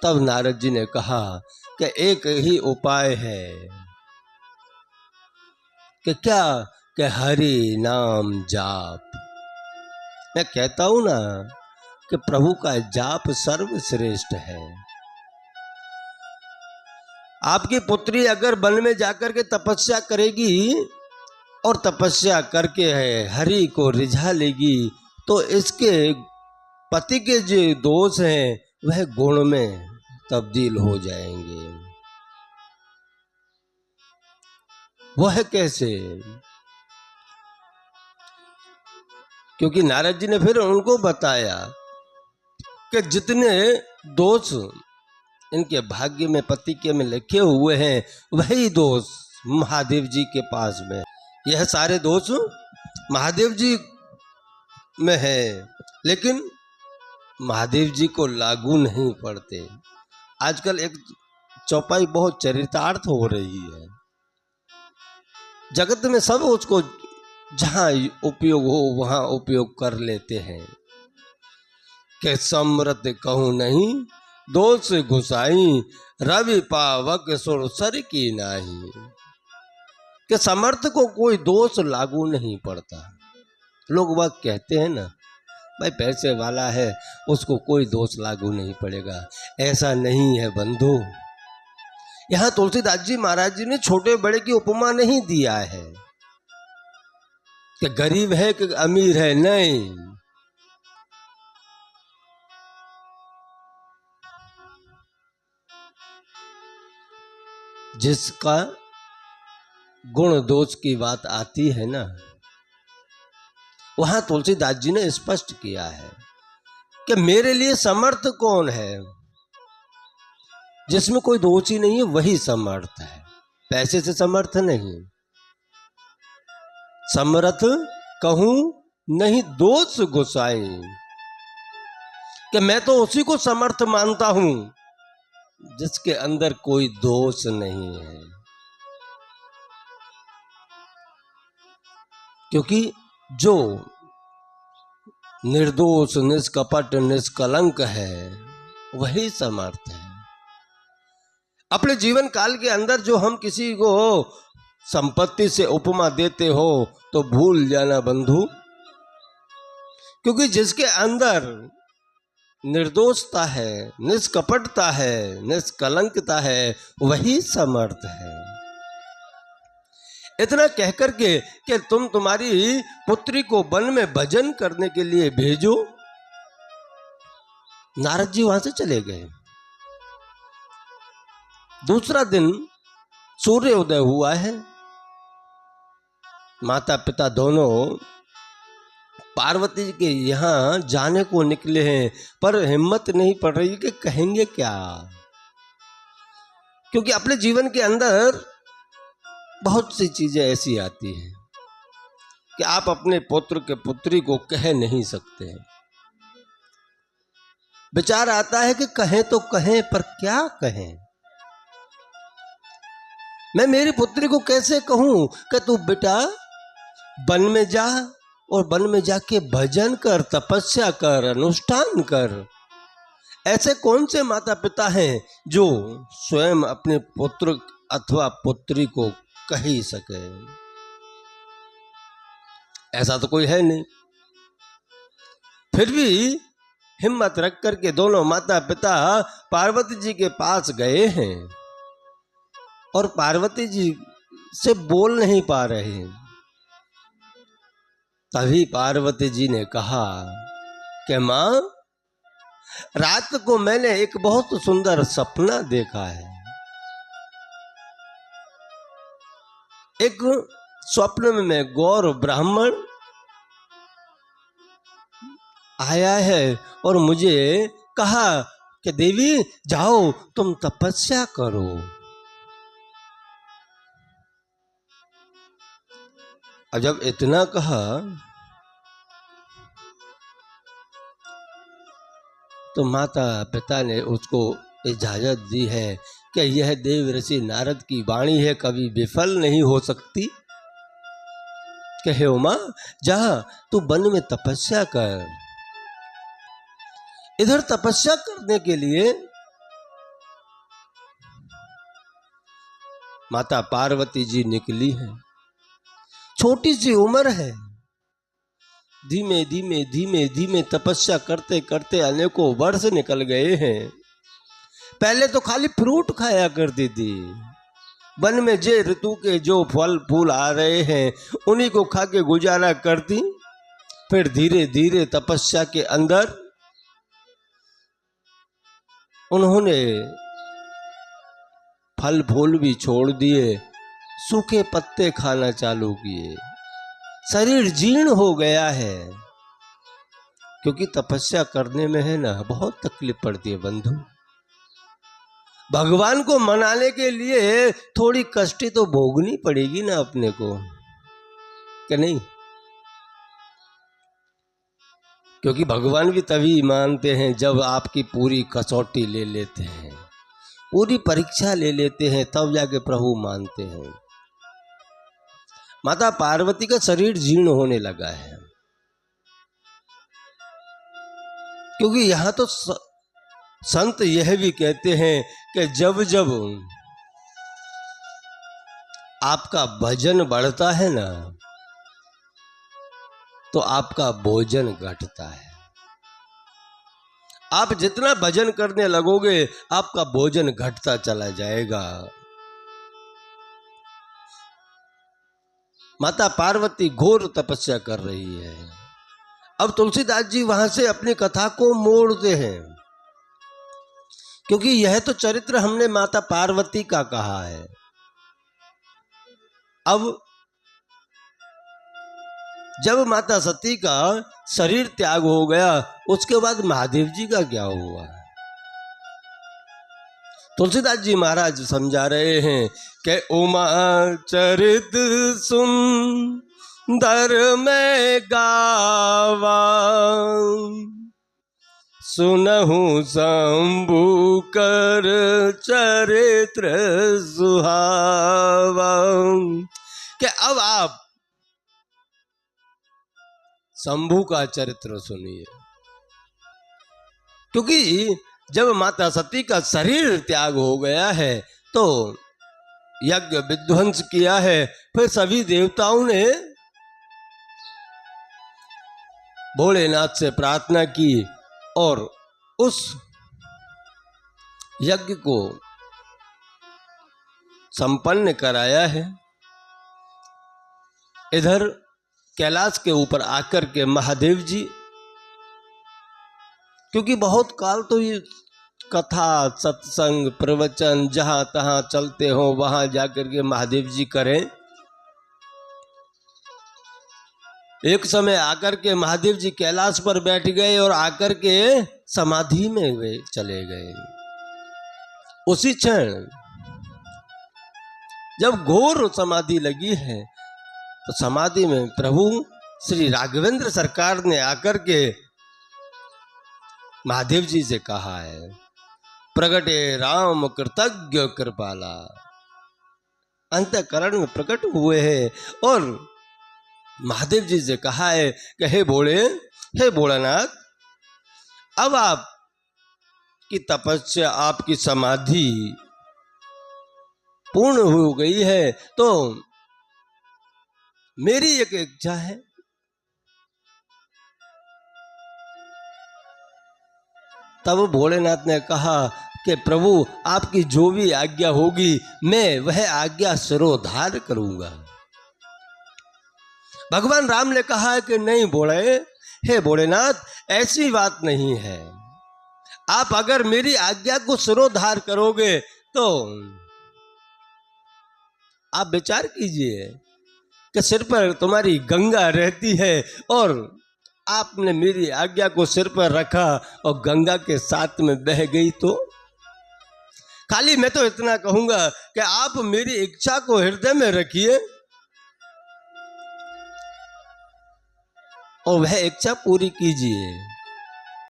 तब नारद जी ने कहा कि एक ही उपाय है कि क्या, कि हरि नाम जाप। मैं कहता हूं ना कि प्रभु का जाप सर्वश्रेष्ठ है। आपकी पुत्री अगर वन में जाकर के तपस्या करेगी और तपस्या करके है हरि को रिझा लेगी, तो इसके पति के जो दोष हैं वह गुण में तब्दील हो जाएंगे। वह कैसे? क्योंकि नारद जी ने फिर उनको बताया कि जितने दोष इनके भाग्य में, पति के में लिखे हुए हैं, वही दोष महादेव जी के पास में, यह सारे दोष महादेव जी में है, लेकिन महादेव जी को लागू नहीं पड़ते। आजकल एक चौपाई बहुत चरितार्थ हो रही है, जगत में सब उसको जहां उपयोग हो वहां उपयोग कर लेते हैं कि समरत कहूं नहीं दोष घुसाई, रवि पावक सुरसर की नाही। कि समर्थ को कोई दोष लागू नहीं पड़ता। लोग वह कहते हैं ना, भाई पैसे वाला है उसको कोई दोष लागू नहीं पड़ेगा। ऐसा नहीं है बंधु। यहां तुलसीदास जी महाराज जी ने छोटे बड़े की उपमा नहीं दिया है कि गरीब है कि अमीर है, नहीं। जिसका गुण दोष की बात आती है ना, वहां तुलसीदास जी ने स्पष्ट किया है कि मेरे लिए समर्थ कौन है? जिसमें कोई दोष ही नहीं है वही समर्थ है, पैसे से समर्थ नहीं। समर्थ कहूं नहीं दोष घुसाई, कि मैं तो उसी को समर्थ मानता हूं जिसके अंदर कोई दोष नहीं है। क्योंकि जो निर्दोष, निष्कपट, निष्कलंक है वही समर्थ है। अपने जीवन काल के अंदर जो हम किसी को संपत्ति से उपमा देते हो तो भूल जाना बंधु, क्योंकि जिसके अंदर निर्दोषता है, निष्कपटता है, निष्कलंकता है, वही समर्थ है। इतना कहकर के कि तुम तुम्हारी पुत्री को वन में भजन करने के लिए भेजो, नारद जी वहां से चले गए। दूसरा दिन सूर्योदय हुआ है। माता पिता दोनों पार्वती जी के यहां जाने को निकले हैं, पर हिम्मत नहीं पड़ रही कि कहेंगे क्या। क्योंकि अपने जीवन के अंदर बहुत सी चीजें ऐसी आती हैं कि आप अपने पुत्र के पुत्री को कह नहीं सकते। विचार आता है कि कहें तो कहें, पर क्या कहें। मैं मेरी पुत्री को कैसे कहूं कि तू बेटा वन में जा और वन में जाके भजन कर, तपस्या कर, अनुष्ठान कर। ऐसे कौन से माता पिता हैं जो स्वयं अपने पुत्र अथवा पुत्री को कह ही सके? ऐसा तो कोई है नहीं। फिर भी हिम्मत रख करके दोनों माता पिता पार्वती जी के पास गए हैं और पार्वती जी से बोल नहीं पा रहे। तभी पार्वती जी ने कहा कि मां, रात को मैंने एक बहुत सुंदर सपना देखा है। एक स्वप्न में गौर ब्राह्मण आया है और मुझे कहा कि देवी जाओ तुम तपस्या करो। और जब इतना कहा तो माता पिता ने उसको इजाजत दी है कि यह देव ऋषि नारद की वाणी है, कभी विफल नहीं हो सकती। कहे उमा जा तू वन में तपस्या कर। इधर तपस्या करने के लिए माता पार्वती जी निकली है। छोटी सी उम्र है, धीमे धीमे धीमे धीमे तपस्या करते करते अनेकों वर्ष निकल गए हैं। पहले तो खाली फ्रूट खाया करती थी, वन में जे ऋतु के जो फल फूल आ रहे हैं उन्हीं को खा के गुजारा करती। फिर धीरे धीरे तपस्या के अंदर उन्होंने फल फूल भी छोड़ दिए, सूखे पत्ते खाना चालू किए। शरीर जीर्ण हो गया है, क्योंकि तपस्या करने में है ना बहुत तकलीफ पड़ती है बंधु। भगवान को मनाने के लिए थोड़ी कष्टी तो भोगनी पड़ेगी ना अपने को, कि नहीं? क्योंकि भगवान भी तभी मानते हैं जब आपकी पूरी कसौटी ले लेते हैं, पूरी परीक्षा ले लेते हैं, तब जाके प्रभु मानते हैं। माता पार्वती का शरीर जीर्ण होने लगा है, क्योंकि यहां तो संत यह भी कहते हैं कि जब जब आपका भजन बढ़ता है ना तो आपका भोजन घटता है। आप जितना भजन करने लगोगे आपका भोजन घटता चला जाएगा। माता पार्वती घोर तपस्या कर रही है। अब तुलसीदास जी वहां से अपनी कथा को मोड़ते हैं, क्योंकि यह तो चरित्र हमने माता पार्वती का कहा है। अब जब माता सती का शरीर त्याग हो गया, उसके बाद महादेव जी का क्या हुआ? तुलसीदास जी महाराज समझा रहे हैं कि उमा चरित सुंदर में गावा, सुनहु शंभु कर चरित्र सुहावा। कि अब आप शंभु का चरित्र सुनिए, क्योंकि जब माता सती का शरीर त्याग हो गया है तो यज्ञ विध्वंस किया है। फिर सभी देवताओं ने भोलेनाथ से प्रार्थना की और उस यज्ञ को संपन्न कराया है। इधर कैलाश के ऊपर आकर के महादेव जी, क्योंकि बहुत काल तो ये कथा सत्संग प्रवचन जहां तहां चलते हो वहां जाकर के महादेव जी करें। एक समय आकर के महादेव जी कैलाश पर बैठ गए और आकर के समाधि में वे चले गए। उसी क्षण जब घोर समाधि लगी है तो समाधि में प्रभु श्री राघवेंद्र सरकार ने आकर के महादेव जी से कहा है, प्रगटे राम कृतज्ञ कृपाला। अंतःकरण में प्रकट हुए हैं और महादेव जी से कहा है कि हे भोलेनाथ, अब आप की तपस्या, आपकी समाधि पूर्ण हो गई है, तो मेरी एक इच्छा है। तब भोलेनाथ ने कहा कि प्रभु आपकी जो भी आज्ञा होगी मैं वह आज्ञा सिरोधार करूंगा। भगवान राम ने कहा है कि नहीं हे भोलेनाथ, ऐसी बात नहीं है। आप अगर मेरी आज्ञा को सिरोधार करोगे तो आप विचार कीजिए कि सिर पर तुम्हारी गंगा रहती है और आपने मेरी आज्ञा को सिर पर रखा और गंगा के साथ में बह गई तो। खाली मैं तो इतना कहूंगा कि आप मेरी इच्छा को हृदय में रखिए और वह इच्छा पूरी कीजिए।